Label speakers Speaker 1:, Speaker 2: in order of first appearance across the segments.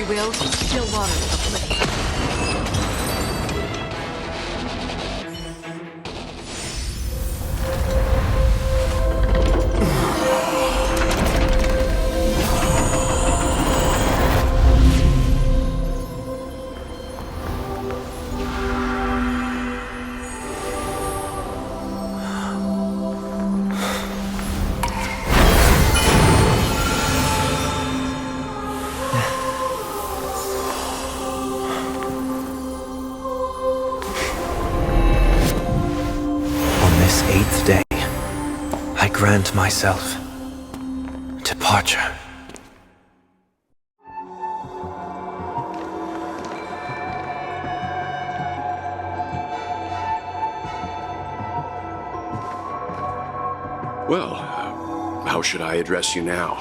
Speaker 1: will, still waters aplenty.
Speaker 2: Day, I grant myself departure.
Speaker 3: Well, how should I address you now?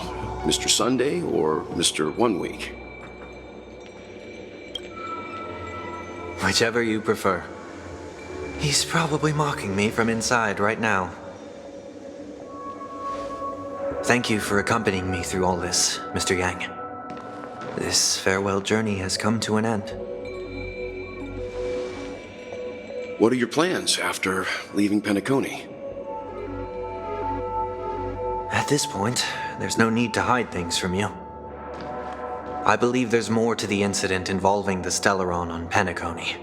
Speaker 3: Mr. Sunday or Mr. 1 Week?
Speaker 2: Whichever you prefer. He's probably mocking me from inside right now. Thank you for accompanying me through all this, Mr. Yang. This farewell journey has come to an end.
Speaker 3: What are your plans after leaving Penacony?
Speaker 2: At this point, there's no need to hide things from you. I believe there's more to the incident involving the Stellaron on Penacony.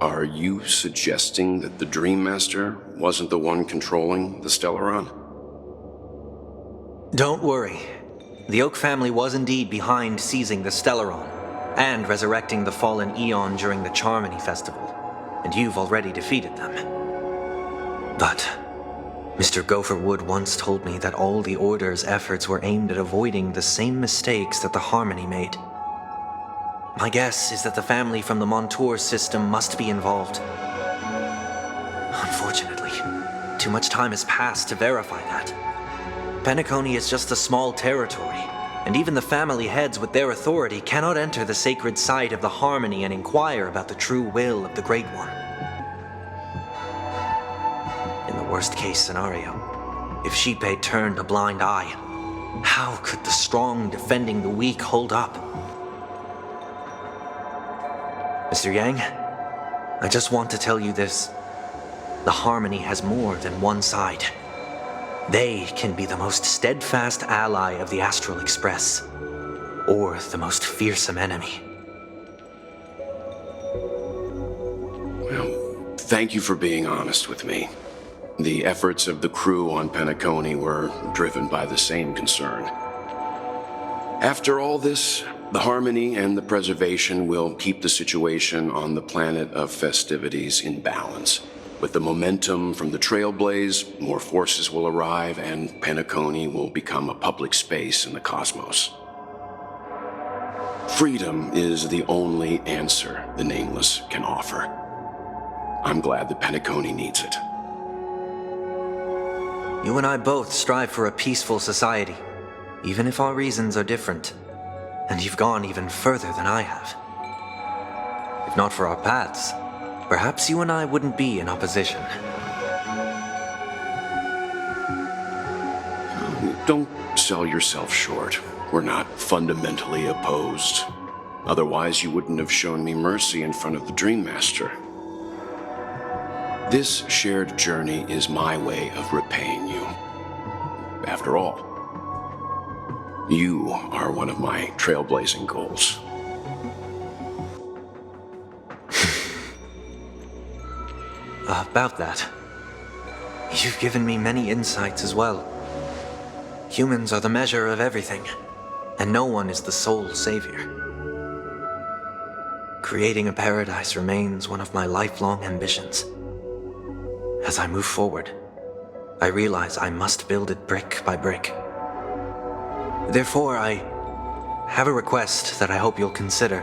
Speaker 3: Are you suggesting that the Dream Master wasn't the one controlling the Stellaron?
Speaker 2: Don't worry. The Oak family was indeed behind seizing the Stellaron and resurrecting the fallen Eon during the Charmony Festival, and you've already defeated them. But Mr. Gopherwood once told me that all the Order's efforts were aimed at avoiding the same mistakes that the Harmony made. My guess is that the family from the Montour system must be involved. Unfortunately, too much time has passed to verify that. Penacony is just a small territory, and even the family heads with their authority cannot enter the sacred site of the Harmony and inquire about the true will of the Great One. In the worst-case scenario, if Xipe turned a blind eye, how could the strong defending the weak hold up? Mr. Yang, I just want to tell you this. The Harmony has more than one side. They can be the most steadfast ally of the Astral Express, or the most fearsome enemy.
Speaker 3: Well, thank you for being honest with me. The efforts of the crew on Penacony were driven by the same concern. After all this, the Harmony and the Preservation will keep the situation on the planet of festivities in balance. With the momentum from the Trailblaze, more forces will arrive and Penacony will become a public space in the cosmos. Freedom is the only answer the Nameless can offer. I'm glad that Penacony needs it.
Speaker 2: You and I both strive for a peaceful society, even if our reasons are different. And you've gone even further than I have. If not for our paths, perhaps you and I wouldn't be in opposition.
Speaker 3: Don't sell yourself short. We're not fundamentally opposed. Otherwise, you wouldn't have shown me mercy in front of the Dream Master. This shared journey is my way of repaying you. After all, you are one of my trailblazing goals.
Speaker 2: About that, you've given me many insights as well. Humans are the measure of everything, and no one is the sole savior. Creating a paradise remains one of my lifelong ambitions. As I move forward, I realize I must build it brick by brick. Therefore, I have a request that I hope you'll consider.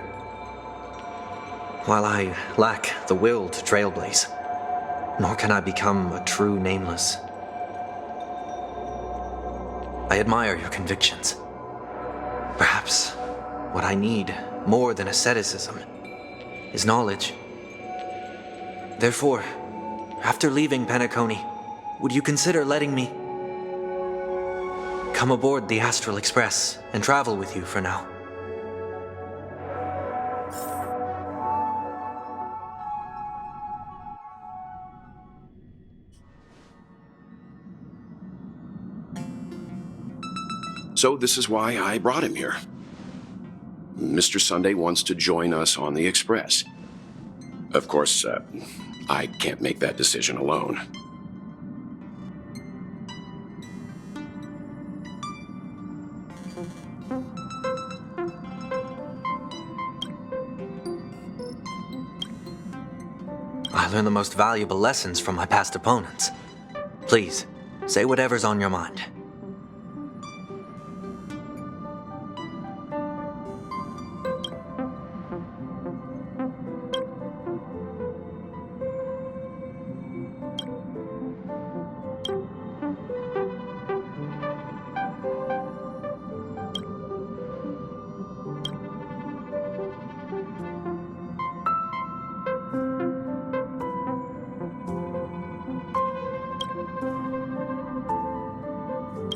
Speaker 2: While I lack the will to trailblaze, nor can I become a true Nameless, I admire your convictions. Perhaps what I need, more than asceticism, is knowledge. Therefore, after leaving Penacony, would you consider letting me come aboard the Astral Express and travel with you for now?
Speaker 3: So this is why I brought him here. Mr. Sunday wants to join us on the Express. Of course, I can't make that decision alone.
Speaker 2: I learned the most valuable lessons from my past opponents. Please, say whatever's on your mind.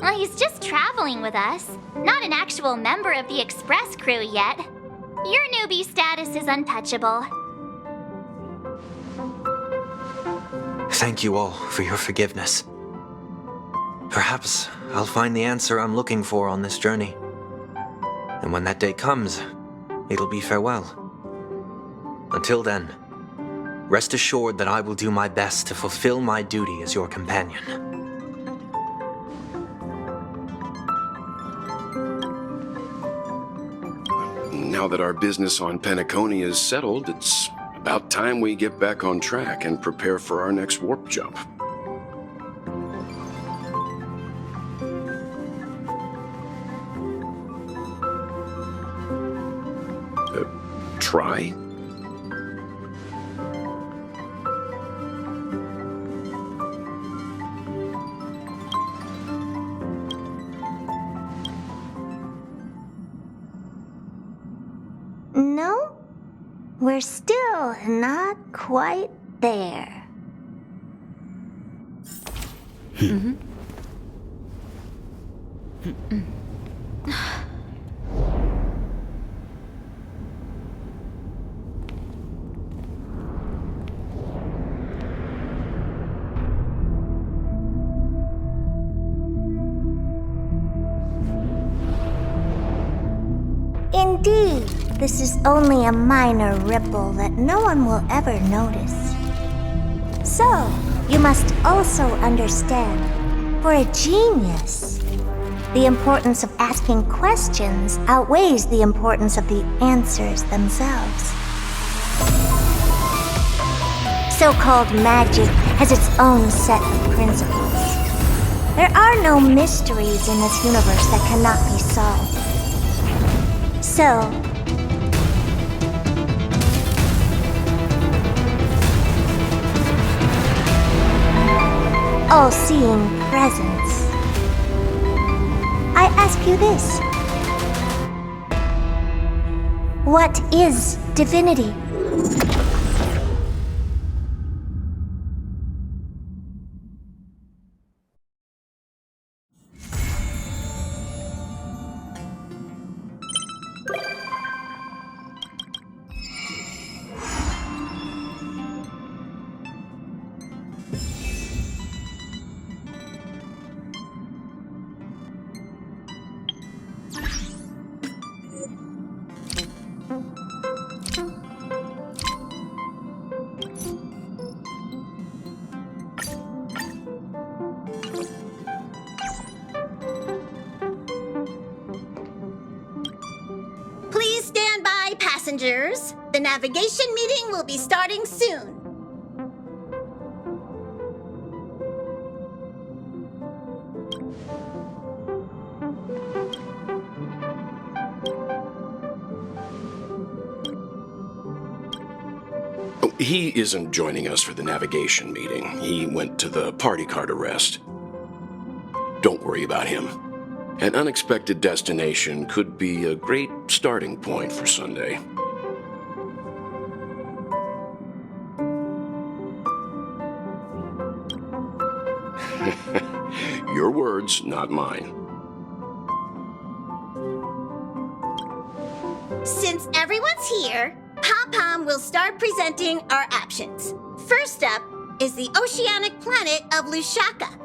Speaker 4: Well, he's just traveling with us, not an actual member of the Express crew yet. Your newbie status is untouchable.
Speaker 2: Thank you all for your forgiveness. Perhaps I'll find the answer I'm looking for on this journey. And when that day comes, it'll be farewell. Until then, rest assured that I will do my best to fulfill my duty as your companion.
Speaker 3: Now that our business on Penacony is settled, it's about time we get back on track and prepare for our next warp jump. Try?
Speaker 5: No, we're still not quite there. Indeed, this is only a minor ripple that no one will ever notice. So, you must also understand, for a genius, the importance of asking questions outweighs the importance of the answers themselves. So-called magic has its own set of principles. There are no mysteries in this universe that cannot be solved. So, all-seeing presence, I ask you this. What is divinity?
Speaker 6: Please stand by, passengers. The navigation meeting will be starting soon.
Speaker 3: Oh, he isn't joining us for the navigation meeting. He went to the party card arrest. Don't worry about him. An unexpected destination could be a great starting point for Sunday. Your words, not mine.
Speaker 6: Since everyone's here, Pom-Pom will start presenting our options. First up is the oceanic planet of Lushaka.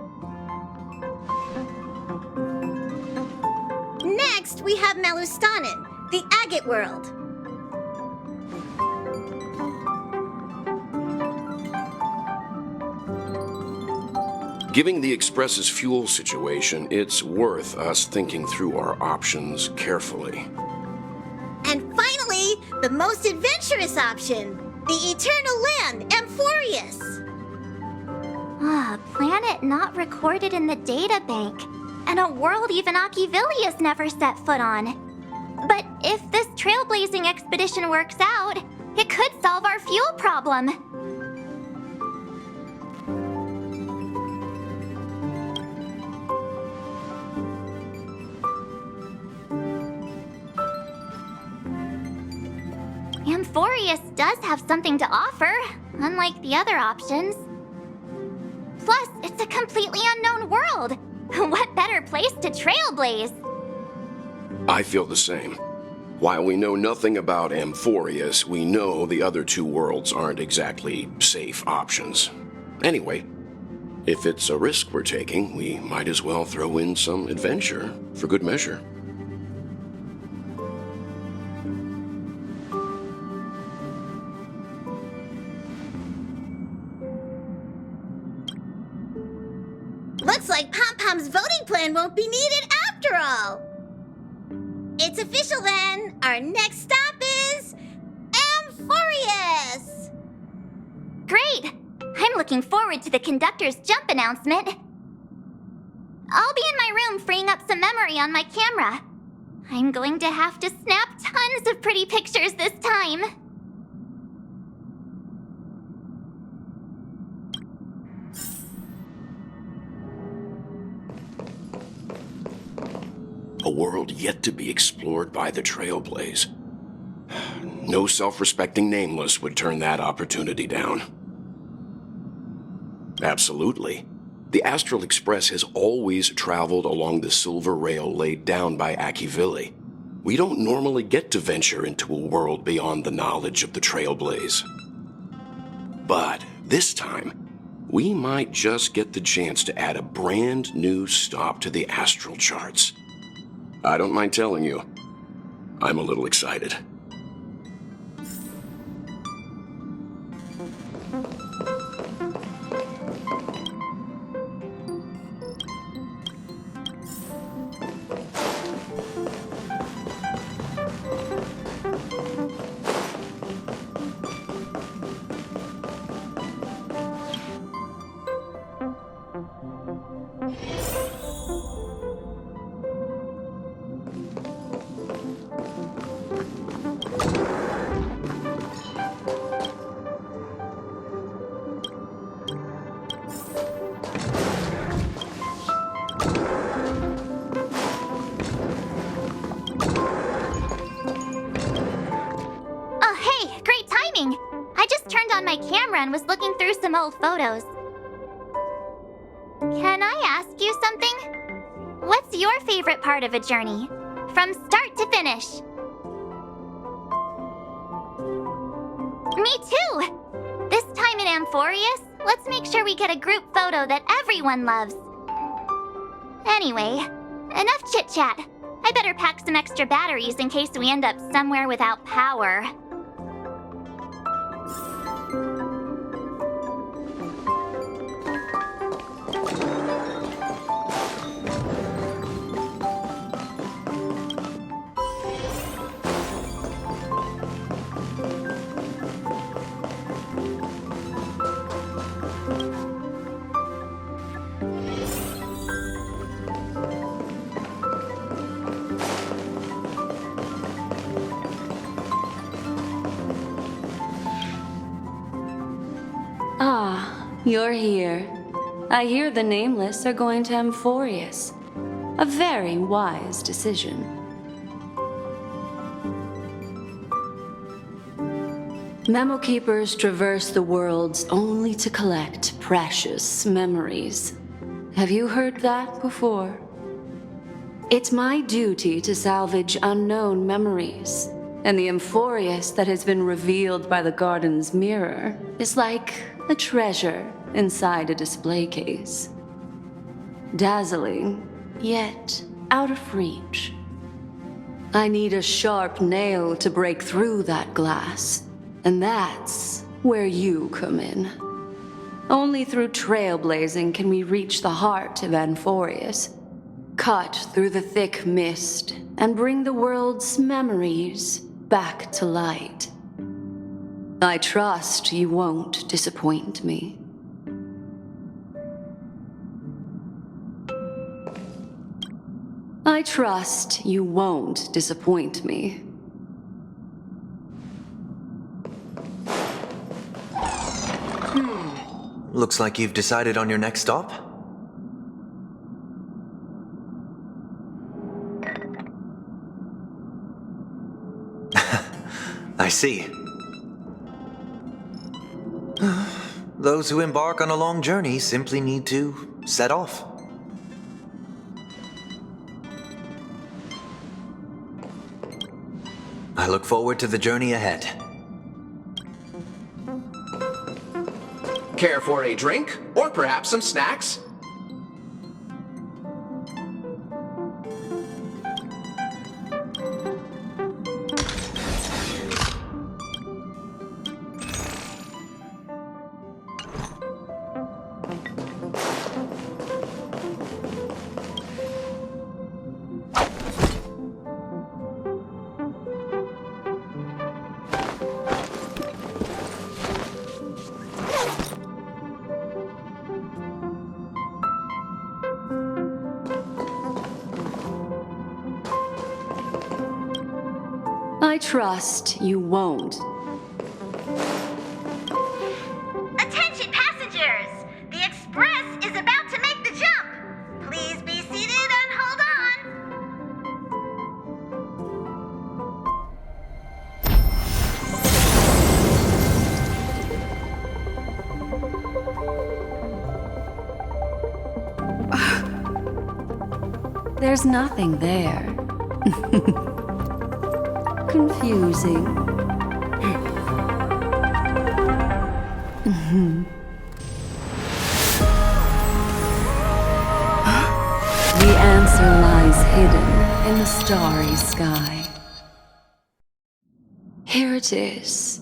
Speaker 6: Next, we have Malustanin, the agate world.
Speaker 3: Given the Express's fuel situation, it's worth us thinking through our options carefully.
Speaker 6: And finally, the most adventurous option, the Eternal Land, Amphoreus.
Speaker 4: Ah, a planet not recorded in the databank, and a world even Achivilius never set foot on. But if this trailblazing expedition works out, it could solve our fuel problem. Amphoreus does have something to offer, unlike the other options. Plus, it's a completely unknown world. What better place to trailblaze?
Speaker 3: I feel the same. While we know nothing about Amphoreus, we know the other two worlds aren't exactly safe options. Anyway, if it's a risk we're taking, we might as well throw in some adventure for good measure.
Speaker 6: Looks like Pom-Pom's voting plan won't be needed after all. It's official then. Our next stop is Amphoreus.
Speaker 4: Great! I'm looking forward to the conductor's jump announcement. I'll be in my room freeing up some memory on my camera. I'm going to have to snap tons of pretty pictures this time.
Speaker 3: A world yet to be explored by the Trailblaze. No self-respecting nameless would turn that opportunity down. Absolutely. The Astral Express has always traveled along the silver rail laid down by Achivili. We don't normally get to venture into a world beyond the knowledge of the Trailblaze. But this time, we might just get the chance to add a brand new stop to the astral charts. I don't mind telling you, I'm a little excited.
Speaker 4: My camera and was looking through some old photos. Can I ask you something? What's your favorite part of a journey? From start to finish? Me too! This time in Amphoreus, let's make sure we get a group photo that everyone loves. Anyway, enough chit-chat. I better pack some extra batteries in case we end up somewhere without power.
Speaker 1: You're here. I hear the Nameless are going to Amphoreus. A very wise decision. Memo Keepers traverse the worlds only to collect precious memories. Have you heard that before? It's my duty to salvage unknown memories, and the Amphoreus that has been revealed by the garden's mirror is like a treasure inside a display case. Dazzling, yet out of reach. I need a sharp nail to break through that glass. And that's where you come in. Only through trailblazing can we reach the heart of Amphoreus, cut through the thick mist, and bring the world's memories back to light. I trust you won't disappoint me. I trust you won't disappoint me.
Speaker 2: Looks like you've decided on your next stop. I see. Those who embark on a long journey simply need to set off. I look forward to the journey ahead.
Speaker 7: Care for a drink? Or perhaps some snacks?
Speaker 1: I trust you won't.
Speaker 6: Attention passengers! The express is about to make the jump. Please be seated and hold on.
Speaker 1: There's nothing there. Confusing. The answer lies hidden in the starry sky. Here it is,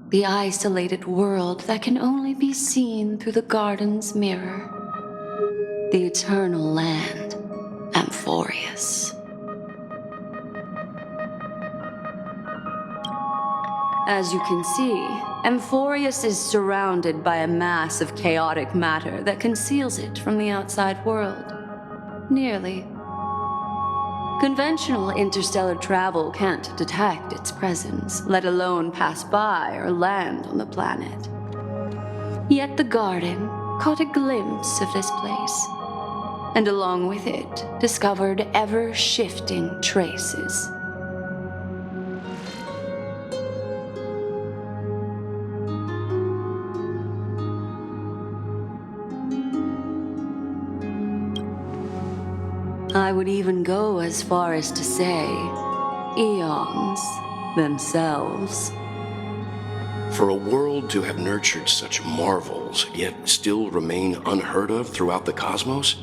Speaker 1: the isolated world that can only be seen through the garden's mirror. The eternal land, Amphoreus. As you can see, Amphoreus is surrounded by a mass of chaotic matter that conceals it from the outside world. Nearly. Conventional interstellar travel can't detect its presence, let alone pass by or land on the planet. Yet the garden caught a glimpse of this place, and along with it, discovered ever-shifting traces. I would even go as far as to say, eons themselves.
Speaker 3: For a world to have nurtured such marvels, yet still remain unheard of throughout the cosmos?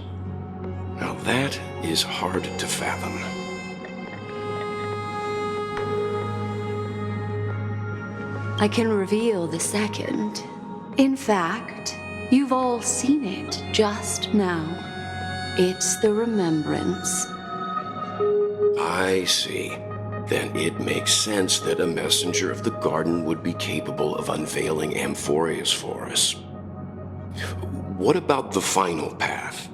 Speaker 3: Now that is hard to fathom.
Speaker 1: I can reveal the second. In fact, you've all seen it just now. It's the remembrance.
Speaker 3: I see. Then it makes sense that a messenger of the garden would be capable of unveiling Amphoreus for us. What about the final path?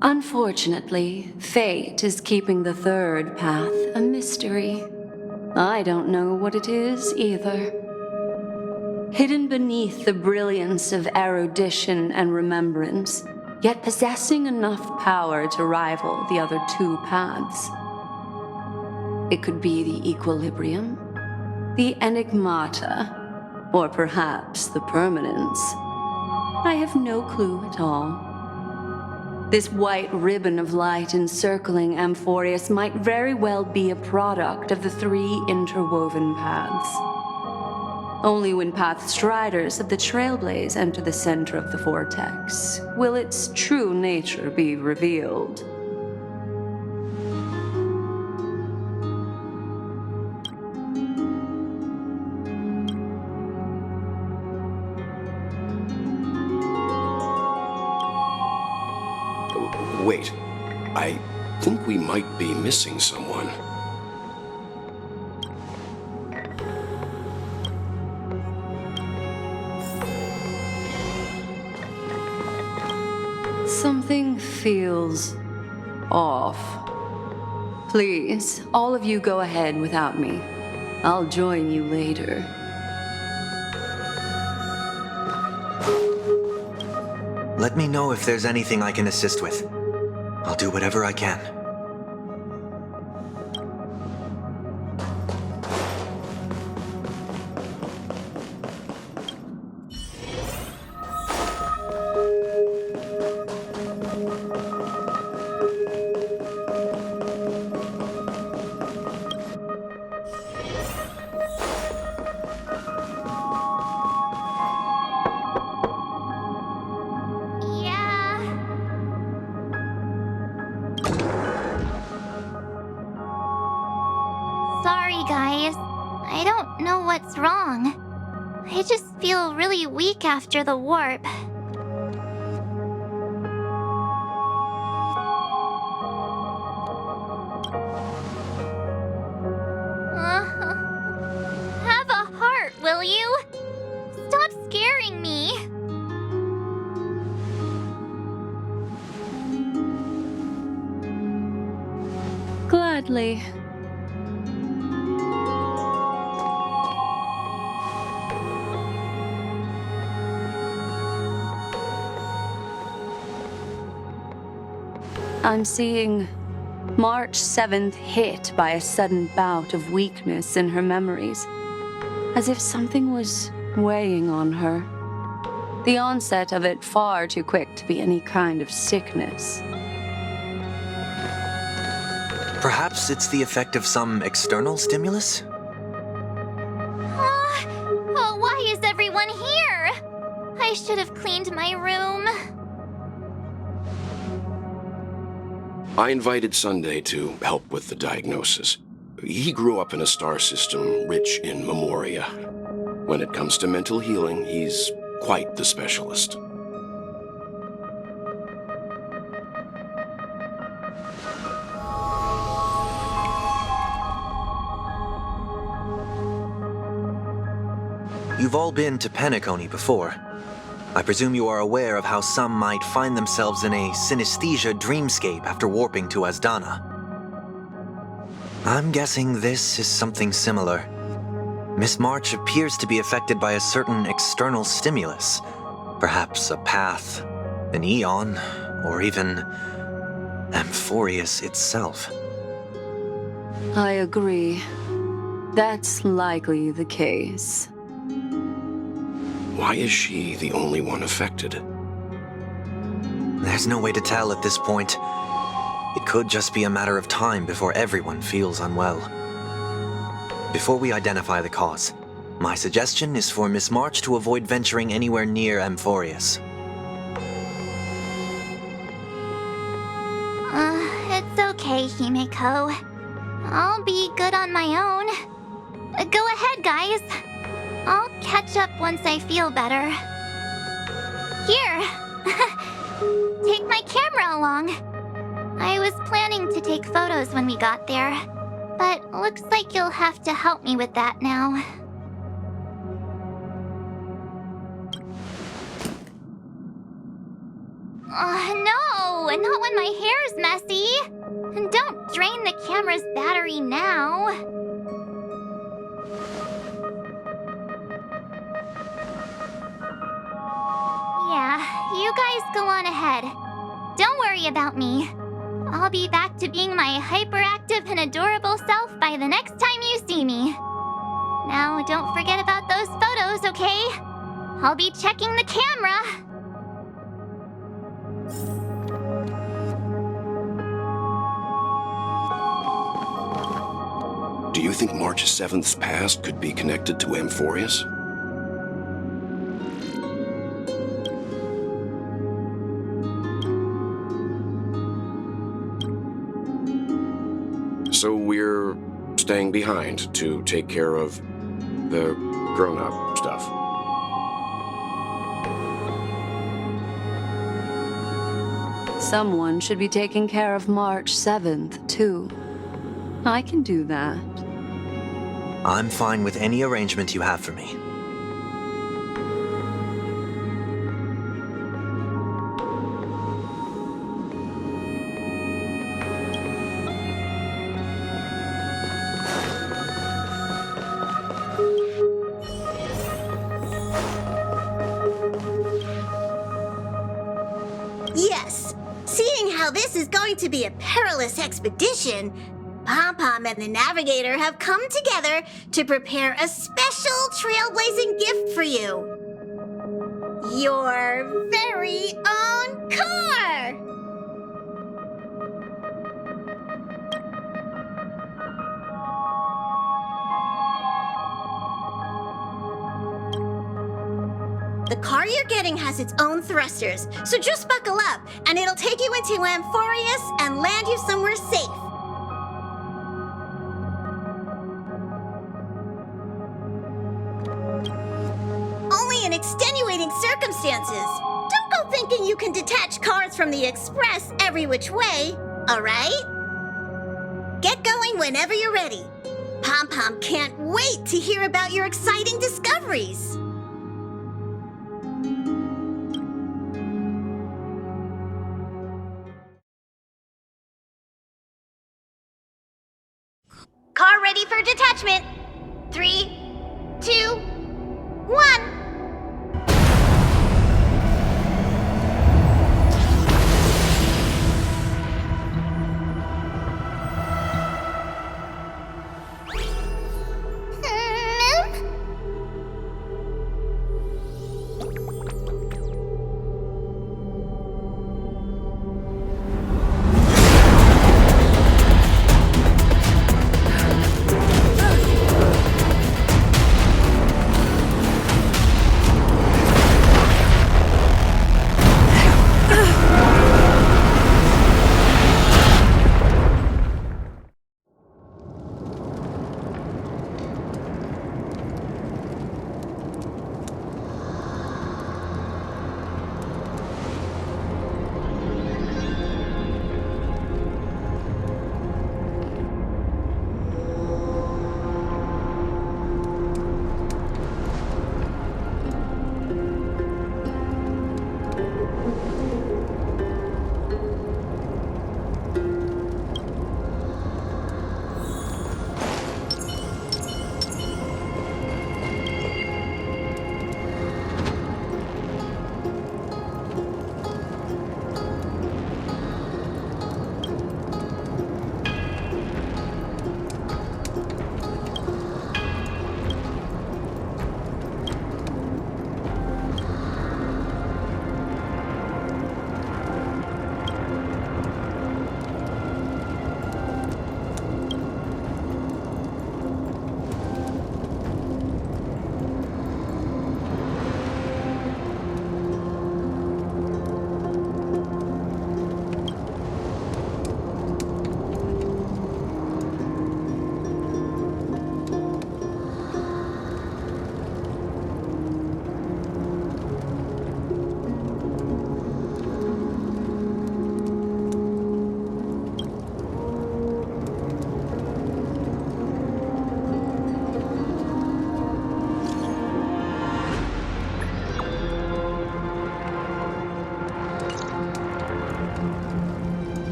Speaker 1: Unfortunately, fate is keeping the third path a mystery. I don't know what it is either. Hidden beneath the brilliance of erudition and remembrance, yet possessing enough power to rival the other two paths. It could be the equilibrium, the enigmata, or perhaps the permanence. I have no clue at all. This white ribbon of light encircling Amphoreus might very well be a product of the three interwoven paths. Only when path striders of the trailblaze enter the center of the vortex will its true nature be revealed.
Speaker 3: Wait, I think we might be missing someone.
Speaker 1: Something feels off. Please, all of you go ahead without me. I'll join you later.
Speaker 2: Let me know if there's anything I can assist with. I'll do whatever I can.
Speaker 4: Yeah. Sorry, guys. I don't know what's wrong. I just feel really weak after the warp. Have a heart, will you? Stop scaring me.
Speaker 1: Gladly. I'm seeing March 7th hit by a sudden bout of weakness in her memories, as if something was weighing on her. The onset of it far too quick to be any kind of sickness.
Speaker 2: Perhaps it's the effect of some external stimulus?
Speaker 4: Oh, why is everyone here? I should have cleaned my room.
Speaker 3: I invited Sunday to help with the diagnosis. He grew up in a star system rich in memoria. When it comes to mental healing, he's quite the specialist.
Speaker 2: You've all been to Penacony before. I presume you are aware of how some might find themselves in a synesthesia dreamscape after warping to Asdana. I'm guessing this is something similar. Miss March appears to be affected by a certain external stimulus. Perhaps a path, an eon, or even Amphoreus itself.
Speaker 1: I agree. That's likely the case.
Speaker 3: Why is she the only one affected?
Speaker 2: There's no way to tell at this point. It could just be a matter of time before everyone feels unwell. Before we identify the cause, my suggestion is for Miss March to avoid venturing anywhere near Amphoreus.
Speaker 4: It's okay, Himeko. I'll be good on my own. Go ahead, guys. I'll catch up once I feel better. Here! Take my camera along. I was planning to take photos when we got there, but looks like you'll have to help me with that now. No! Not when my hair's messy! Don't drain the camera's battery now. Yeah, you guys go on ahead. Don't worry about me. I'll be back to being my hyperactive and adorable self by the next time you see me. Now, don't forget about those photos, okay? I'll be checking the camera.
Speaker 3: Do you think March 7th's past could be connected to Amphoreus? So we're staying behind to take care of the grown-up stuff.
Speaker 1: Someone should be taking care of March 7th, too. I can do that.
Speaker 2: I'm fine with any arrangement you have for me.
Speaker 6: Yes, seeing how this is going to be a perilous expedition, Pom-Pom and the Navigator have come together to prepare a special trailblazing gift for you. Your very own car! The car you're getting has its own thrusters, so just buckle up, and it'll take you into Amphoreus and land you somewhere safe. Only in extenuating circumstances. Don't go thinking you can detach cars from the express every which way, alright? Get going whenever you're ready. Pom-Pom can't wait to hear about your exciting discoveries. Car ready for detachment. 3, 2, 1.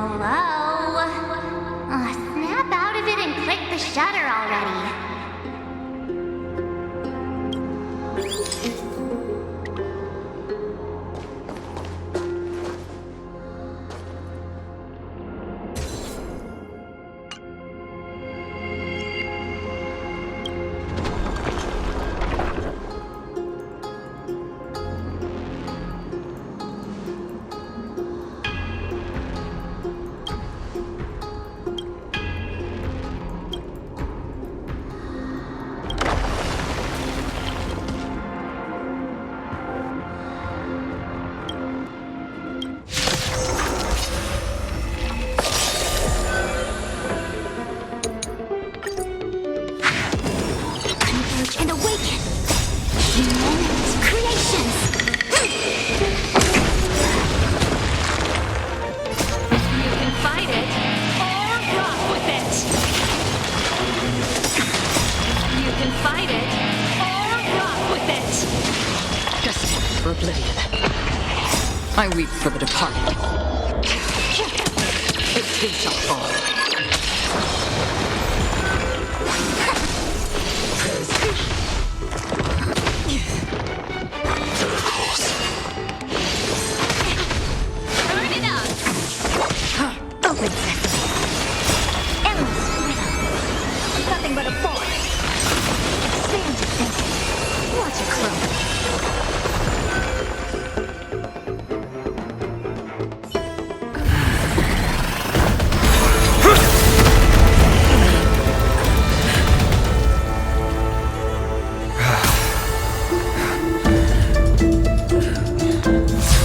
Speaker 4: Hello? Snap out of it and click the shutter already.
Speaker 8: I weep for the departed. It too shall fall.
Speaker 4: Turn it up!
Speaker 5: Open sesame. Endless freedom. Nothing but a force. Expand your thinking. Watch it grow.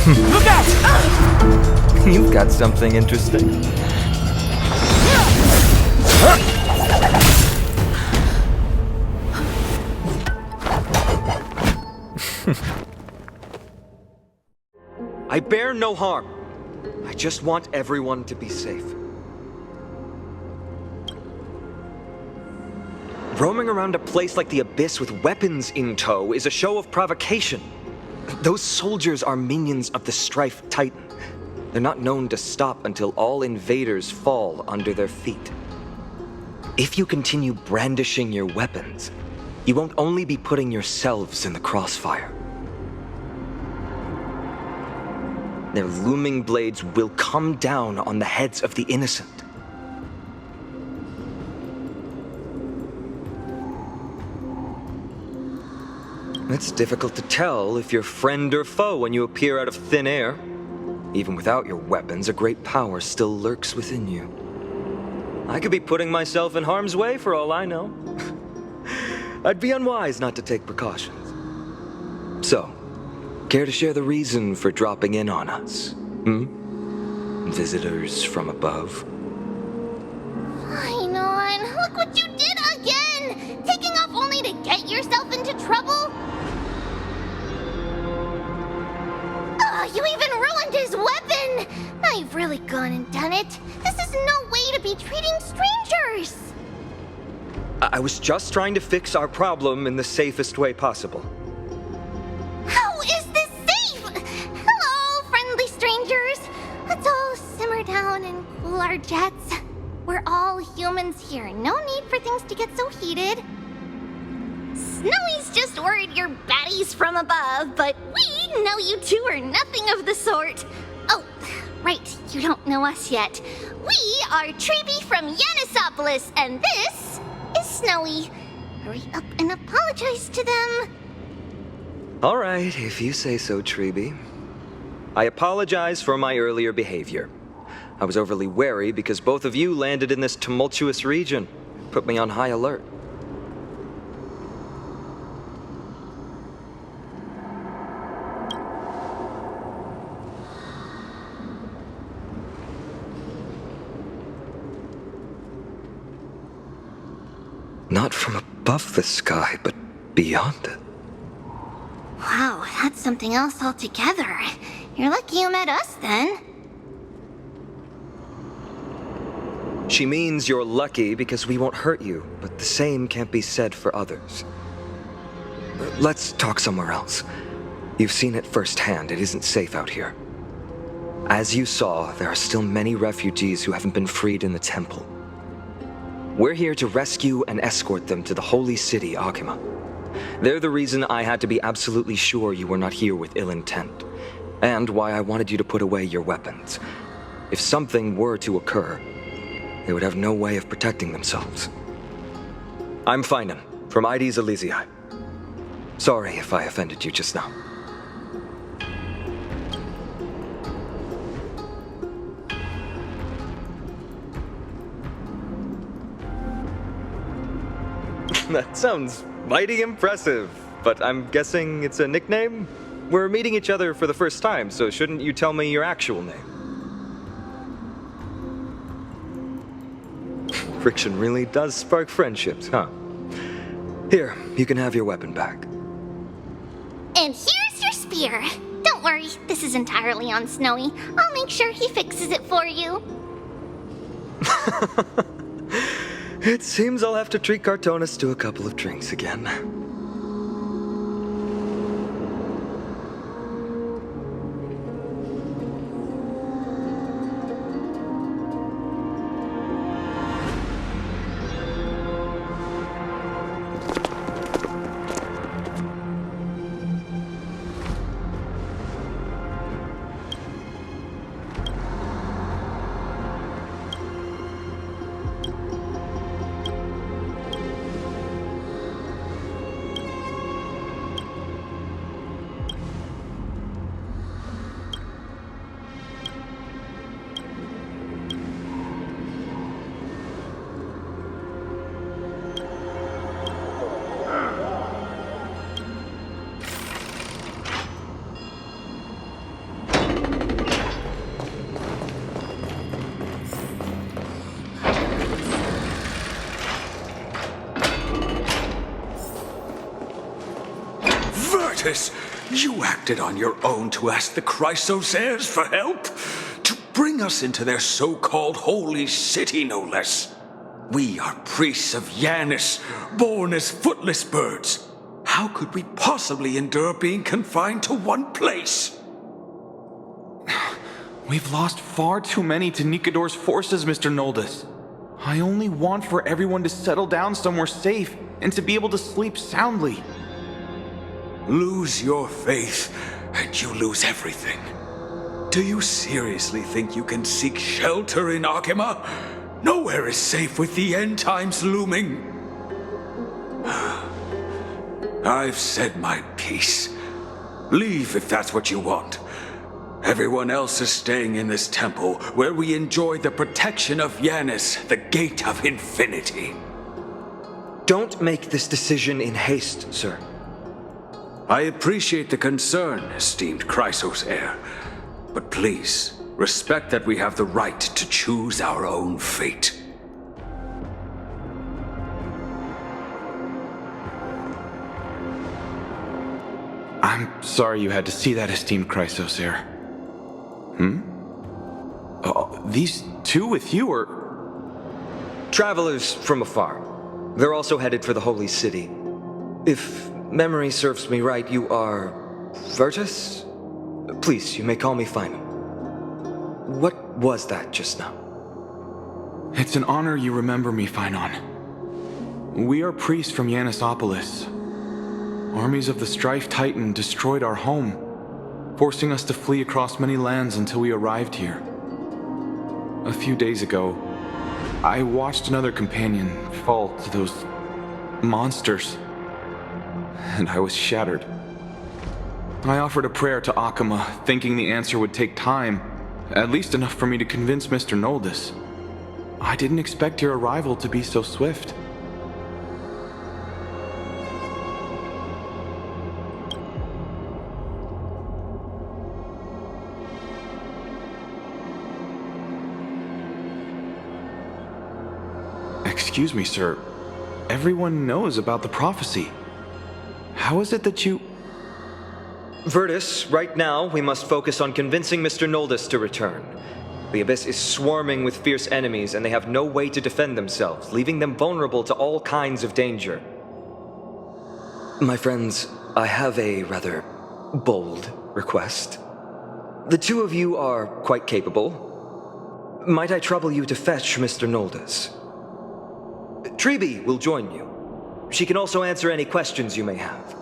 Speaker 9: Look out! You've got something interesting.
Speaker 10: I bear no harm. I just want everyone to be safe. Roaming around a place like the Abyss with weapons in tow is a show of provocation. Those soldiers are minions of the Strife Titan. They're not known to stop until all invaders fall under their feet. If you continue brandishing your weapons, you won't only be putting yourselves in the crossfire. Their looming blades will come down on the heads of the innocent. It's difficult to tell if you're friend or foe when you appear out of thin air. Even without your weapons, a great power still lurks within you. I could be putting myself in harm's way for all I know. I'd be unwise not to take precautions. So, care to share the reason for dropping in on us? Visitors from above?
Speaker 4: Fine on. Look what you did again! Taking off only to get yourself into trouble? You even ruined his weapon! Now you've really gone and done it. This is no way to be treating strangers!
Speaker 10: I was just trying to fix our problem in the safest way possible.
Speaker 4: How is this safe? Hello, friendly strangers. Let's all simmer down and cool our jets. We're all humans here. No need for things to get so heated. Snowy's just worried you're baddies from above, but we know you two are nothing of the sort. Oh, right, you don't know us yet. We are Treeby from Yanisopolis, and this is Snowy. Hurry up and apologize to them.
Speaker 10: All right, if you say so, Treeby. I apologize for my earlier behavior. I was overly wary because both of you landed in this tumultuous region. Put me on high alert. Not from above the sky, but beyond it.
Speaker 4: Wow, that's something else altogether. You're lucky you met us then.
Speaker 10: She means you're lucky because we won't hurt you, but the same can't be said for others. Let's talk somewhere else. You've seen it firsthand. It isn't safe out here. As you saw, there are still many refugees who haven't been freed in the temple. We're here to rescue and escort them to the holy city, Akima. They're the reason I had to be absolutely sure you were not here with ill intent, and why I wanted you to put away your weapons. If something were to occur, they would have no way of protecting themselves. I'm Finan, from ID's Elysiae. Sorry if I offended you just now. That sounds mighty impressive, but I'm guessing it's a nickname? We're meeting each other for the first time, so shouldn't you tell me your actual name? Friction really does spark friendships, huh? Here, you can have your weapon back.
Speaker 4: And here's your spear. Don't worry, this is entirely on Snowy. I'll make sure he fixes it for you.
Speaker 10: It seems I'll have to treat Cartonis to a couple of drinks again.
Speaker 11: You acted on your own to ask the Chrysos heirs for help? To bring us into their so-called holy city, no less. We are priests of Yanis, born as footless birds. How could we possibly endure being confined to one place?
Speaker 12: We've lost far too many to Nikador's forces, Mr. Noldus. I only want for everyone to settle down somewhere safe and to be able to sleep soundly.
Speaker 11: Lose your faith, and you lose everything. Do you seriously think you can seek shelter in Akima? Nowhere is safe with the end times looming. I've said my piece. Leave if that's what you want. Everyone else is staying in this temple, where we enjoy the protection of Yanis, the Gate of Infinity.
Speaker 10: Don't make this decision in haste, sir.
Speaker 11: I appreciate the concern, esteemed Chrysos heir, but please, respect that we have the right to choose our own fate.
Speaker 12: I'm sorry you had to see that, esteemed Chrysos heir. These two with you are...
Speaker 10: Travelers from afar. They're also headed for the Holy City. If memory serves me right, you are... Virtus? Please, you may call me Finan. What was that just now?
Speaker 12: It's an honor you remember me, Finan. We are priests from Yanisopolis. Armies of the Strife Titan destroyed our home, forcing us to flee across many lands until we arrived here. A few days ago, I watched another companion fall to those monsters, and I was shattered. I offered a prayer to Akima, thinking the answer would take time, at least enough for me to convince Mr. Noldus. I didn't expect your arrival to be so swift. Excuse me, sir. Everyone knows about the prophecy. How is it that you...
Speaker 10: Virtus, right now we must focus on convincing Mr. Noldus to return. The Abyss is swarming with fierce enemies and they have no way to defend themselves, leaving them vulnerable to all kinds of danger. My friends, I have a rather bold request. The two of you are quite capable. Might I trouble you to fetch Mr. Noldes? Treeby will join you. She can also answer any questions you may have.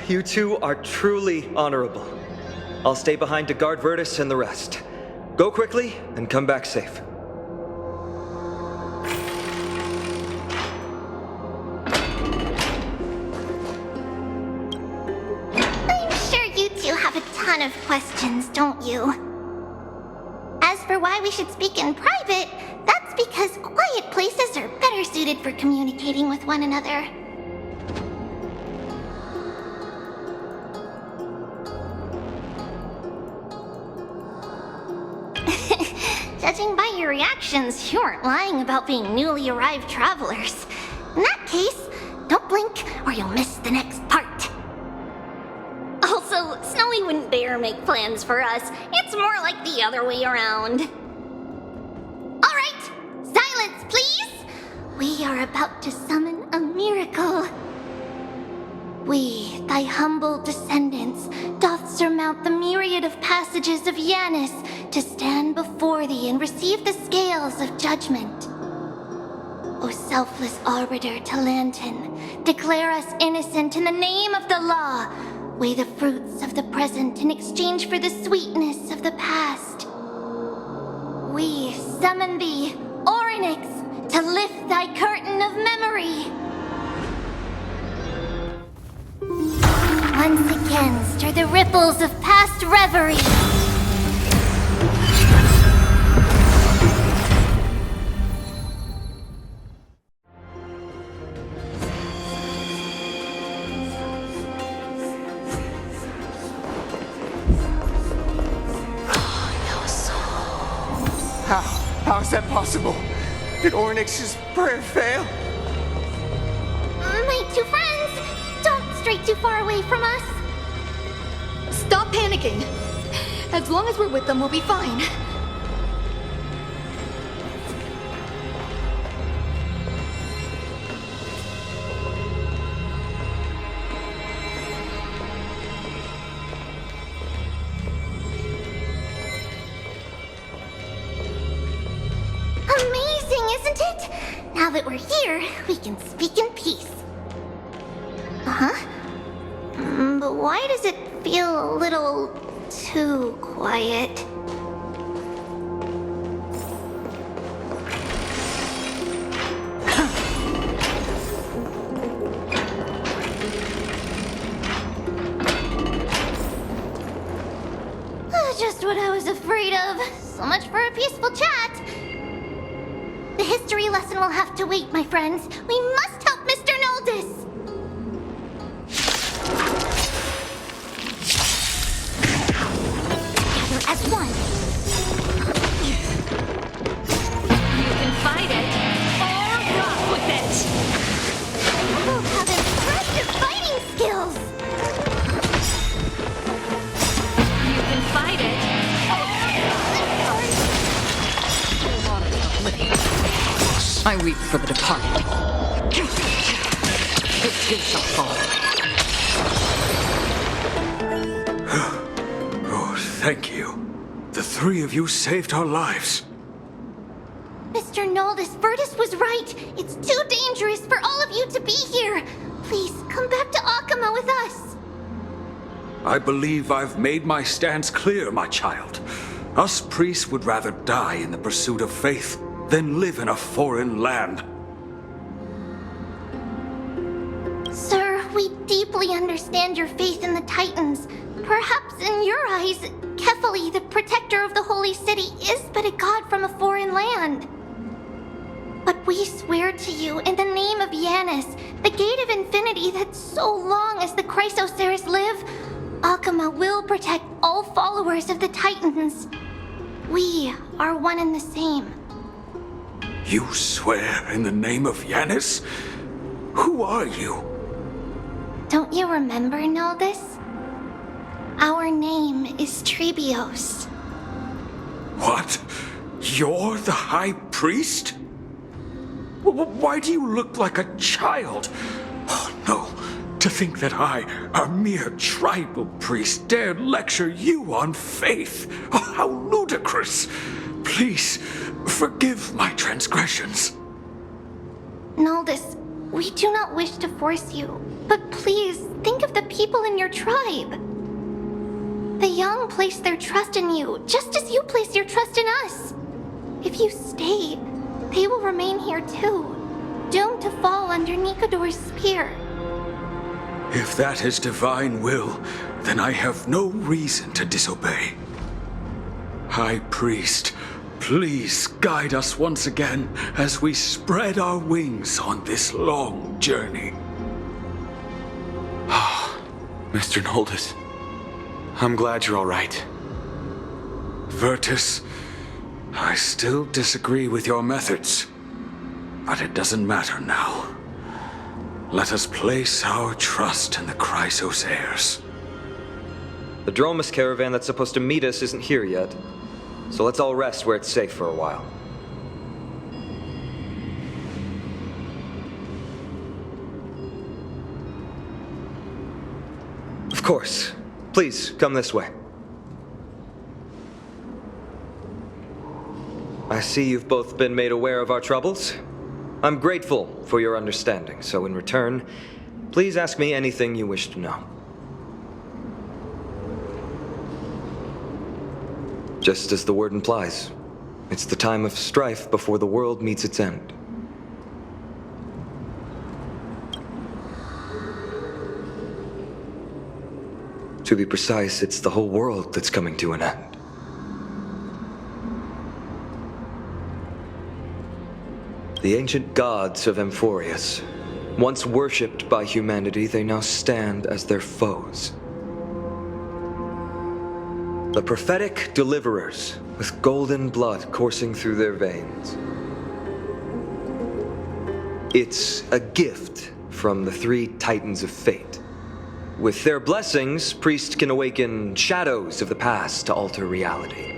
Speaker 10: You two are truly honorable. I'll stay behind to guard Virtus and the rest. Go quickly and come back safe.
Speaker 4: I'm sure you two have a ton of questions, don't you? As for why we should speak in private, that's because quiet places are better suited for communicating with one another. Judging by your reactions, you aren't lying about being newly arrived travelers. In that case, don't blink or you'll miss the next part.
Speaker 6: Also, Snowy wouldn't dare make plans for us. It's more like the other way around.
Speaker 4: All right, silence, please. We are about to summon a miracle. We, thy humble descendants, doth surmount the myriad of passages of Yanis to stand before thee and receive the scales of judgment. O selfless arbiter Talantin, declare us innocent in the name of the law. Weigh the fruits of the present in exchange for the sweetness of the past. We summon thee, Orynyx, to lift thy curtain of memory. Once again, stir the ripples of past reverie.
Speaker 7: How is that possible? Did Orynyx's prayer fail?
Speaker 4: My two friends, don't stray too far away from us.
Speaker 8: Stop panicking. As long as we're with them, we'll be fine.
Speaker 4: Amazing, isn't it? Now that we're here, we can speak in peace. Uh-huh. But why does it feel a little too quiet? Just what I was afraid of. So much for a peaceful chat. The history lesson will have to wait, my friends. We must help Mr. Noldes. Together as one.
Speaker 1: You can fight it, or rock with it.
Speaker 4: You both have impressive fighting skills.
Speaker 1: You can fight it,
Speaker 8: I weep for the departed. It too shall fall.
Speaker 11: Oh, thank you. The three of you saved our lives.
Speaker 4: Mr. Noldes, Virtus was right. It's too dangerous for all of you to be here. Please, come back to Akama with us.
Speaker 11: I believe I've made my stance clear, my child. Us priests would rather die in the pursuit of faith than live in a foreign land.
Speaker 4: Sir, we deeply understand your faith in the Titans. Perhaps in your eyes, Kefali, the protector of the holy city, is but a god from a foreign land. But we swear to you in the name of Yanis, the gate of infinity that so long as the Chrysoceres live, Yakima will protect all followers of the Titans. We are one and the same.
Speaker 11: You swear in the name of Yanis? Who are you?
Speaker 4: Don't you remember, Noldus? Our name is Trebios.
Speaker 11: What? You're the High Priest? Why do you look like a child? Oh no, to think that I, a mere tribal priest, dared lecture you on faith. Oh, how ludicrous! Please, forgive my transgressions.
Speaker 4: Noldus, we do not wish to force you, but please think of the people in your tribe. The young place their trust in you, just as you place your trust in us. If you stay, they will remain here too, doomed to fall under Nikador's spear.
Speaker 11: If that is divine will, then I have no reason to disobey. High Priest, please guide us once again as we spread our wings on this long journey.
Speaker 12: Ah, Mr. Noldus. I'm glad you're all right.
Speaker 11: Virtus, I still disagree with your methods, but it doesn't matter now. Let us place our trust in the Chrysos heirs.
Speaker 10: The Dromus caravan that's supposed to meet us isn't here yet, so let's all rest where it's safe for a while. Of course. Please, come this way. I see you've both been made aware of our troubles. I'm grateful for your understanding, so in return, please ask me anything you wish to know. Just as the word implies, it's the time of strife before the world meets its end. To be precise, it's the whole world that's coming to an end. The ancient gods of Amphoreus, once worshipped by humanity, they now stand as their foes. The prophetic deliverers, with golden blood coursing through their veins. It's a gift from the three Titans of Fate. With their blessings, priests can awaken shadows of the past to alter reality.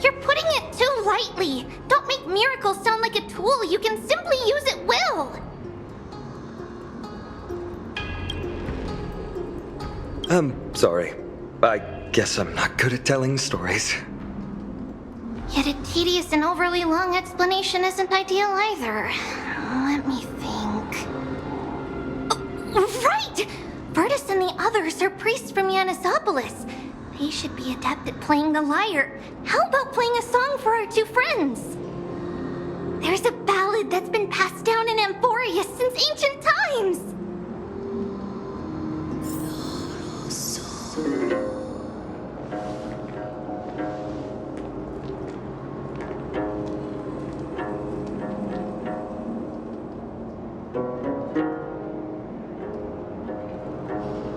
Speaker 4: You're putting it too lightly. Don't make miracles sound like a tool you can simply use at will.
Speaker 10: I'm sorry. I guess I'm not good at telling stories.
Speaker 4: Yet a tedious and overly long explanation isn't ideal either. Let me think. Oh, right! Virtus and the others are priests from Yanisopolis. They should be adept at playing the lyre. How about playing a song for our two friends? There's a ballad that's been passed down in Amphoreus since ancient times.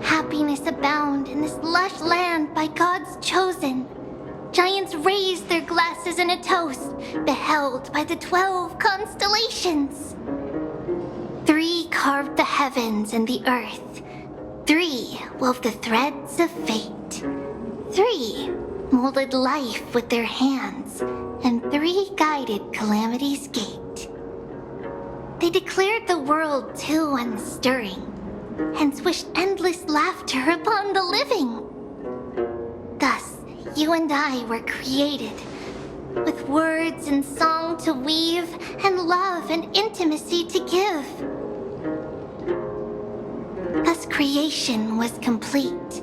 Speaker 4: Happiness abound in this lush land by God's chosen. Giants raise their glasses in a toast, beheld by the 12 constellations. 3 carved the heavens and the earth. 3 wove the threads of fate. 3 molded life with their hands, and 3 guided calamity's gate. They declared the world too unstirring, hence wished endless laughter upon the living. Thus, you and I were created, with words and song to weave, and love and intimacy to give. Thus creation was complete.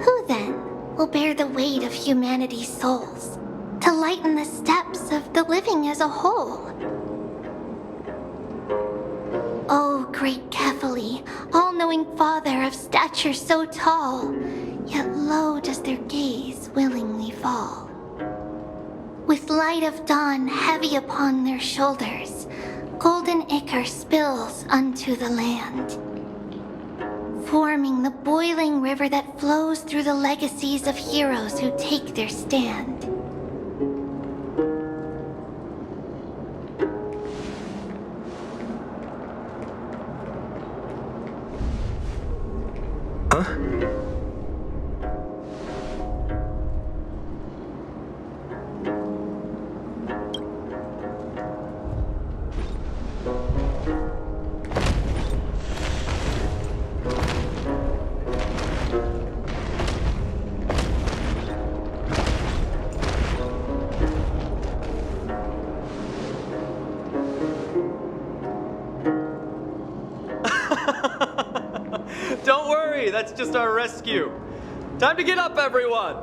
Speaker 4: Who then will bear the weight of humanity's souls, to lighten the steps of the living as a whole? O great Kephali, all-knowing Father of stature so tall, yet low does their gaze willingly fall. With light of dawn heavy upon their shoulders, golden ichor spills unto the land. forming the boiling river that flows through the legacies of heroes who take their stand.
Speaker 10: Huh?
Speaker 9: Don't worry, that's just our rescue. Time to get up, everyone!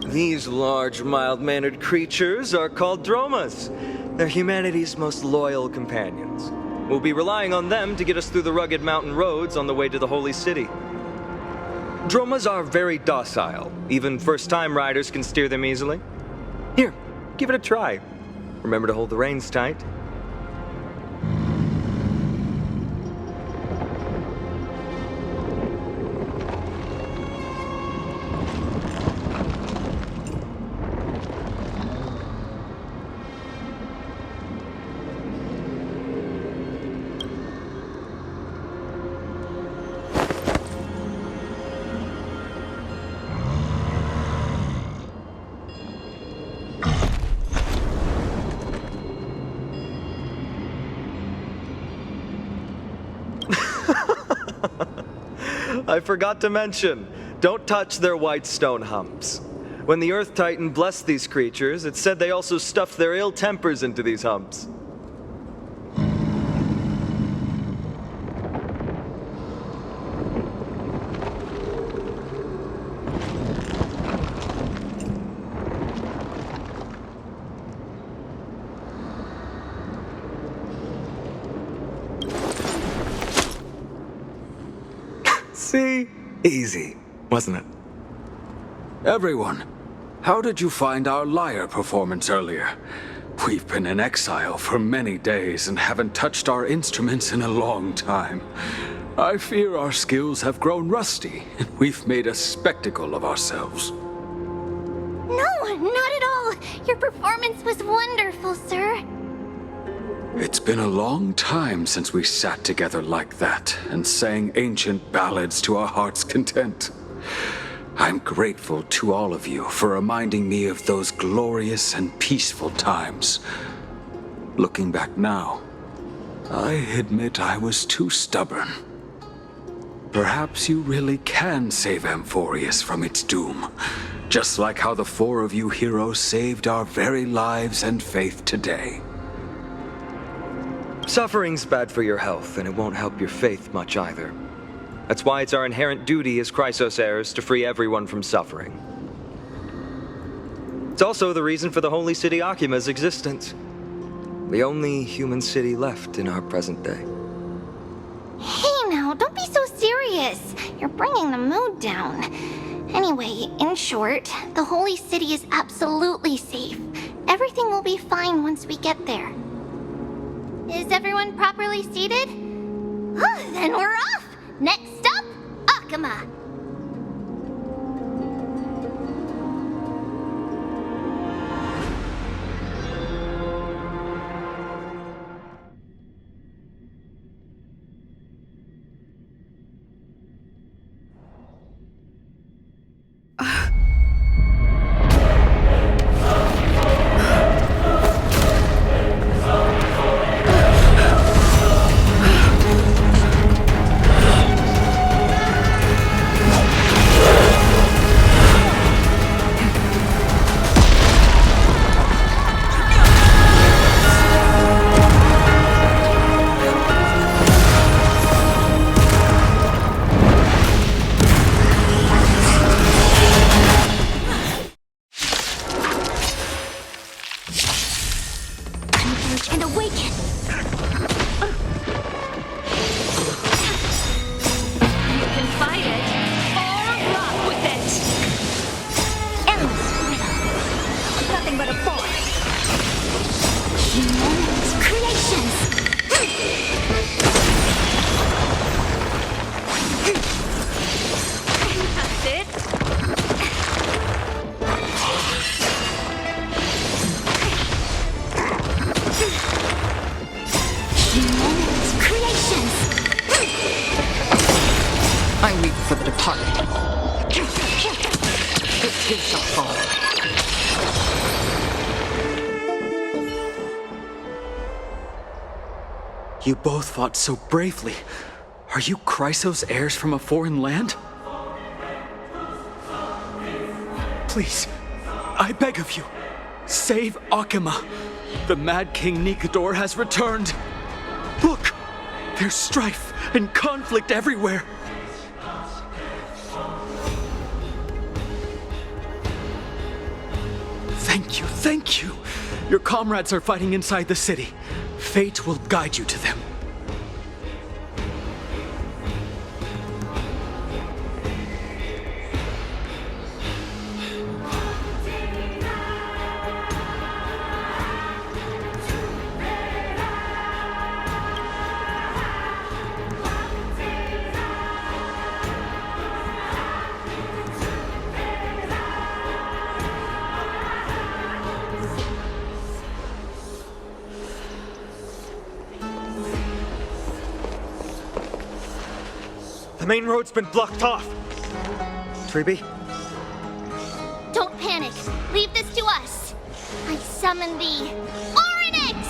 Speaker 10: These large, mild-mannered creatures are called dromas. They're humanity's most loyal companions. We'll be relying on them to get us through the rugged mountain roads on the way to the Holy City. Dromas are very docile. Even first-time riders can steer them easily. Here, give it a try. Remember to hold the reins tight. I forgot to mention, don't touch their white stone humps. When the Earth Titan blessed these creatures, it said they also stuffed their ill tempers into these humps. See? Easy, wasn't it?
Speaker 11: Everyone, how did you find our lyre performance earlier? We've been in exile for many days and haven't touched our instruments in a long time. I fear our skills have grown rusty, and we've made a spectacle of ourselves.
Speaker 4: No, not at all. Your performance was wonderful, sir.
Speaker 11: It's been a long time since we sat together like that and sang ancient ballads to our heart's content. I'm grateful to all of you for reminding me of those glorious and peaceful times. Looking back now, I admit I was too stubborn. Perhaps you really can save Amphoreus from its doom, just like how the four of you heroes saved our very lives and faith today.
Speaker 10: Suffering's bad for your health, and it won't help your faith much either. That's why it's our inherent duty as Chrysos heirs to free everyone from suffering. It's also the reason for the Holy City Akima's existence. The only human city left in our present day.
Speaker 4: Hey now, don't be so serious. You're bringing the mood down. Anyway, in short, the Holy City is absolutely safe. Everything will be fine once we get there. Is everyone properly seated? Then we're off! Next stop, Akima!
Speaker 8: emerge and awaken. You can fight it, or rock with it.
Speaker 5: Endless rhythm. Nothing but a force.
Speaker 4: Humans, creations!
Speaker 8: That's it.
Speaker 4: Humans, creations!
Speaker 13: I weep for the departed. It too shall fall.
Speaker 14: You both fought so bravely. Are you Chrysos heirs from a foreign land? Please, I beg of you, save Akima. The Mad King Nikador has returned. Look, there's strife and conflict everywhere. Thank you. Your comrades are fighting inside the city. Fate will guide you to them.
Speaker 10: The main road's been blocked off. Treeby?
Speaker 4: Don't panic. Leave this to us. I summon thee. Oryx!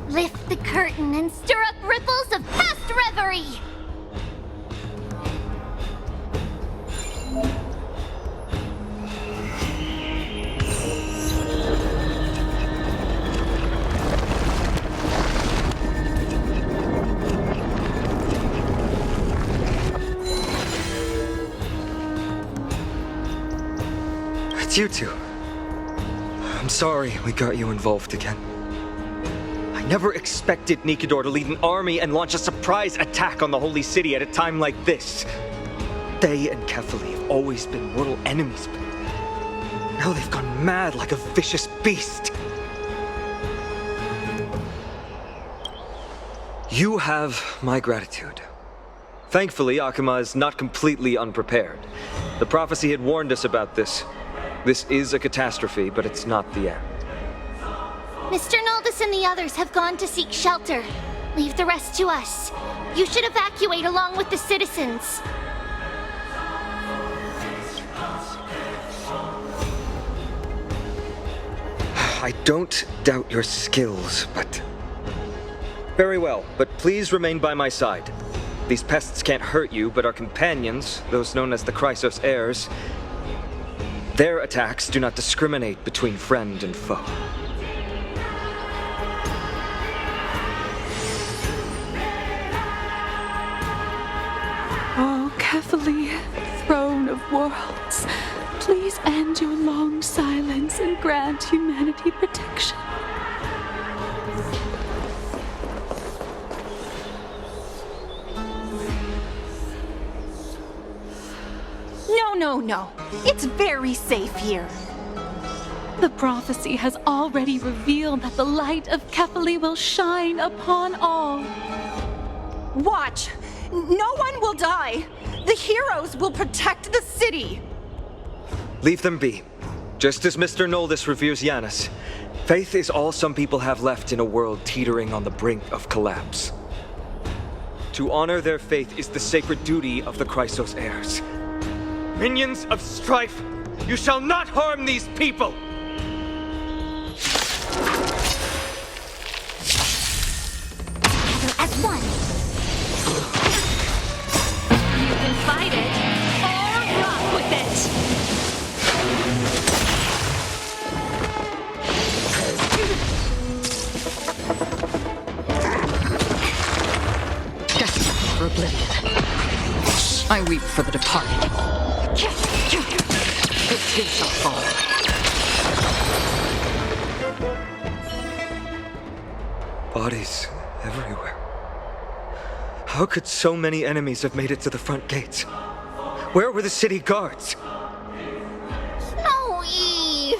Speaker 4: Lift the curtain and stir up ripples of past reverie.
Speaker 10: It's you two. I'm sorry we got you involved again. I never expected Nikador to lead an army and launch a surprise attack on the Holy City at a time like this. They and Kefali have always been mortal enemies, but now they've gone mad like a vicious beast. You have my gratitude. Thankfully, Akima is not completely unprepared. The prophecy had warned us about this. This is a catastrophe, but it's not the end.
Speaker 4: Mr. Noldus and the others have gone to seek shelter. Leave the rest to us. You should evacuate along with the citizens.
Speaker 10: I don't doubt your skills, but... Very well, but please remain by my side. These pests can't hurt you, but our companions, those known as the Chrysos heirs, their attacks do not discriminate between friend and foe.
Speaker 15: Oh, Kefali, throne of worlds, please end your long silence and grant humanity protection.
Speaker 16: No. It's very safe here.
Speaker 15: The prophecy has already revealed that the light of Kefali will shine upon all.
Speaker 16: Watch! No one will die! The heroes will protect the city!
Speaker 10: Leave them be. Just as Mr. Noldus reveres Yanis, faith is all some people have left in a world teetering on the brink of collapse. To honor their faith is the sacred duty of the Chrysos heirs. Minions of strife, you shall not harm these people!
Speaker 4: Together as one.
Speaker 8: You can fight it, or rock with it.
Speaker 13: Destined for oblivion. I weep for the departed. This too shall fall.
Speaker 10: Bodies everywhere. How could so many enemies have made it to the front gates? Where were the city guards?
Speaker 4: Snowy!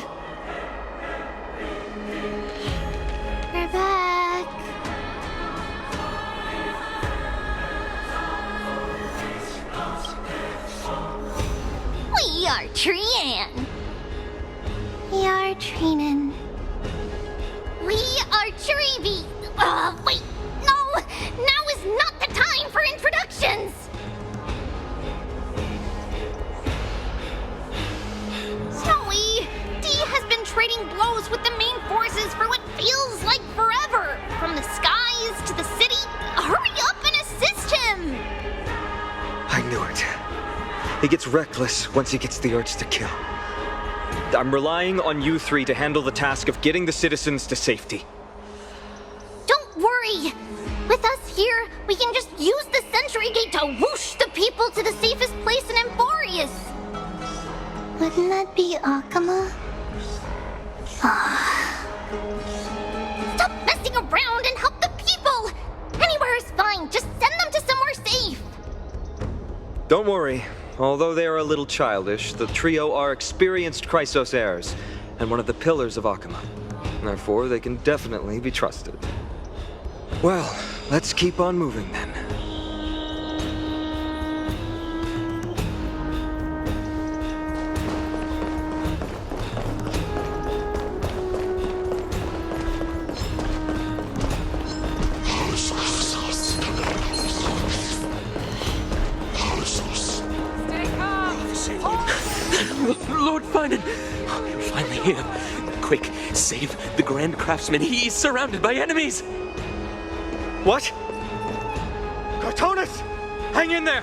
Speaker 4: We're back. We are Trian. We are Trinan. We are Trevi. Wait, no! Now is not the time for introductions! Snowy, Dee has been trading blows with the main forces for what feels like forever. From the skies to the city. Hurry up and assist him!
Speaker 10: I knew it. He gets reckless once he gets the urge to kill. I'm relying on you three to handle the task of getting the citizens to safety.
Speaker 4: Don't worry! With us here, we can just use the Sentry Gate to whoosh the people to the safest place in Amphoreus! Wouldn't that be Akama? Stop messing around and help the people! Anywhere is fine, just send them to somewhere safe!
Speaker 10: Don't worry. Although they are a little childish, the trio are experienced Chrysos heirs, and one of the pillars of Akama. Therefore, they can definitely be trusted. Well, let's keep on moving then.
Speaker 17: Lord Finan! Oh, you're finally here. Quick, save the Grand Craftsman. He is surrounded by enemies!
Speaker 10: What? Cartonus! Hang in there!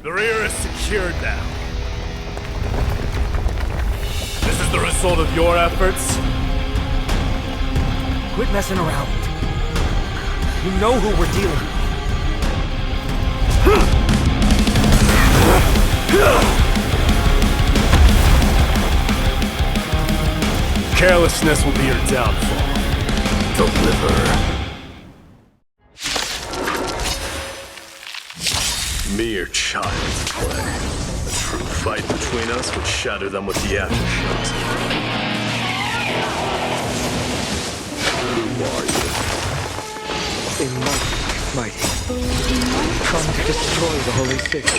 Speaker 18: The rear is secured now. This is the result of your efforts?
Speaker 19: Quit messing around. You know who we're dealing with.
Speaker 18: Carelessness will be your downfall. Deliver. Mere child's play. A true fight between us would shatter them with the aftershock. Who are you?
Speaker 10: Mighty. Trying to destroy the holy city.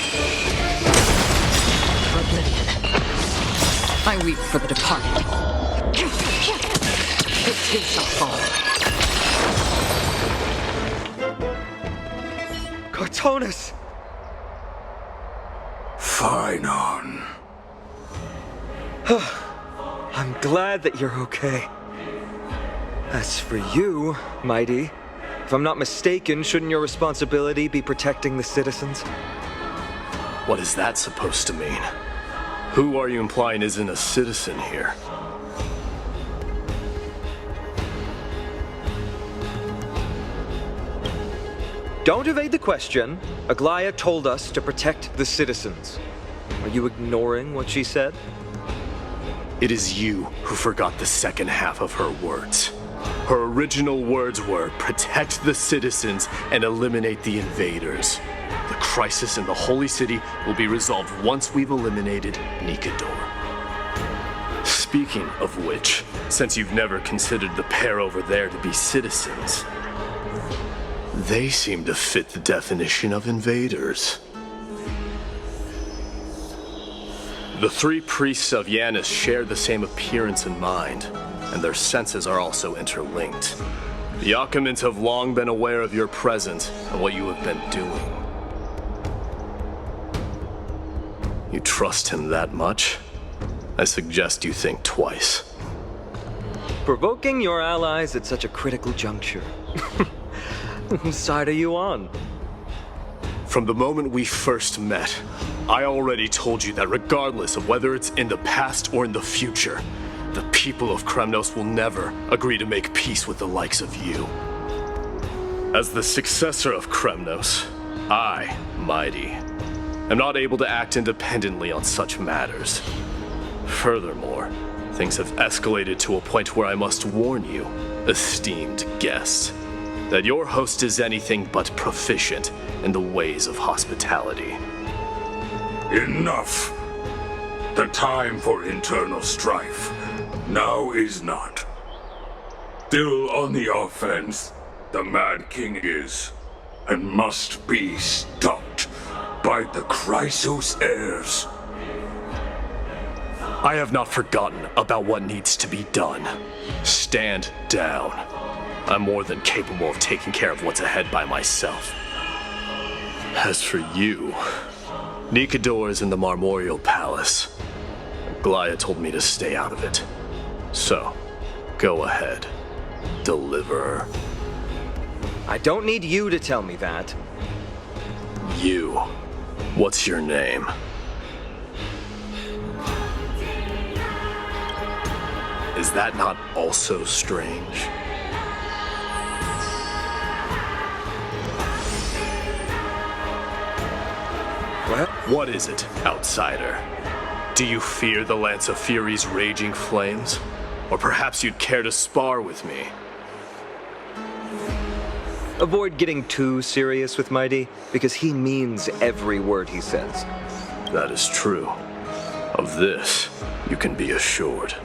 Speaker 13: I weep for the departed. This too shall fall.
Speaker 10: Cartonus!
Speaker 11: Finan.
Speaker 10: I'm glad that you're okay. As for you, Mighty, if I'm not mistaken, shouldn't your responsibility be protecting the citizens?
Speaker 18: What is that supposed to mean? Who are you implying isn't a citizen here?
Speaker 10: Don't evade the question. Aglaia told us to protect the citizens. Are you ignoring what she said?
Speaker 18: It is you who forgot the second half of her words. Her original words were, protect the citizens and eliminate the invaders. The crisis in the Holy City will be resolved once we've eliminated Nikador. Speaking of which, since you've never considered the pair over there to be citizens, they seem to fit the definition of invaders. The three priests of Yanis share the same appearance and mind, and their senses are also interlinked. The Akamans have long been aware of your presence and what you have been doing. You trust him that much? I suggest you think twice.
Speaker 10: Provoking your allies at such a critical juncture. Whose side are you on?
Speaker 18: From the moment we first met, I already told you that regardless of whether it's in the past or in the future, The people of Kremnos will never agree to make peace with the likes of you. As the successor of Kremnos, I, Mighty, am not able to act independently on such matters. Furthermore, things have escalated to a point where I must warn you, esteemed guest, that your host is anything but proficient in the ways of hospitality.
Speaker 11: Enough! The time for internal strife now is not. Still on the offense, the Mad King is, and must be stopped by the Chrysos heirs.
Speaker 18: I have not forgotten about what needs to be done. Stand down. I'm more than capable of taking care of what's ahead by myself. As for you, Nikador is in the Marmorial Palace. Glaya told me to stay out of it. So, go ahead. Deliver.
Speaker 10: I don't need you to tell me that.
Speaker 18: You. What's your name? Is that not also strange? What is it, outsider? Do you fear the Lance of Fury's raging flames? Or perhaps you'd care to spar with me?
Speaker 10: Avoid getting too serious with Mighty, because he means every word he says.
Speaker 18: That is true. Of this, you can be assured.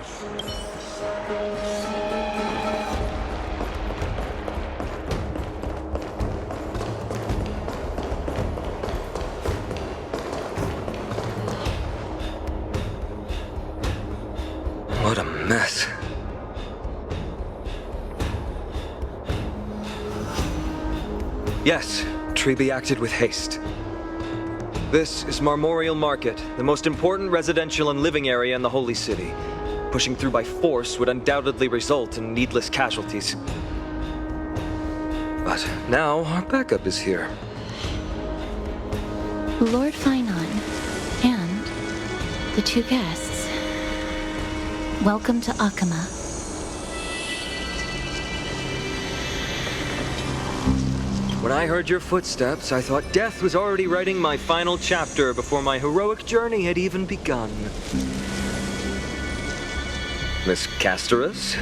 Speaker 10: What a mess. Yes, Treby acted with haste. This is Marmorial Market, the most important residential and living area in the Holy City. Pushing through by force would undoubtedly result in needless casualties. But now our backup is here.
Speaker 20: Lord Finon and the two guests. Welcome to Akama.
Speaker 10: When I heard your footsteps, I thought death was already writing my final chapter before my heroic journey had even begun. Miss Casterus?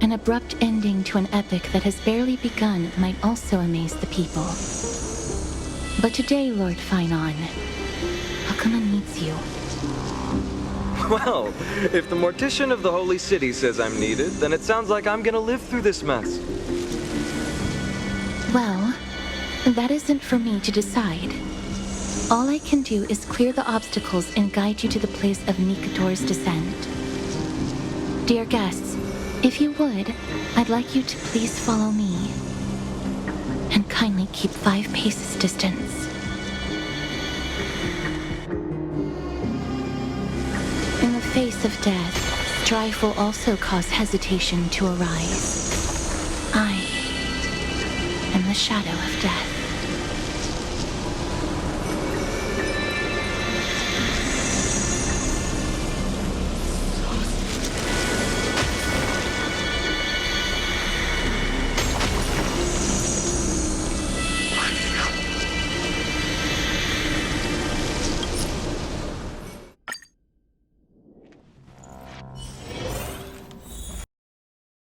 Speaker 20: An abrupt ending to an epic that has barely begun might also amaze the people. But today, Lord Finon, Akama needs you.
Speaker 10: Well, if the Mortician of the Holy City says I'm needed, then it sounds like I'm gonna live through this mess.
Speaker 20: Well, that isn't for me to decide. All I can do is clear the obstacles and guide you to the place of Nikador's descent. Dear guests, if you would, I'd like you to please follow me. And kindly keep 5 paces distance. In the face of death, strife will also cause hesitation to arise. I am the shadow of death.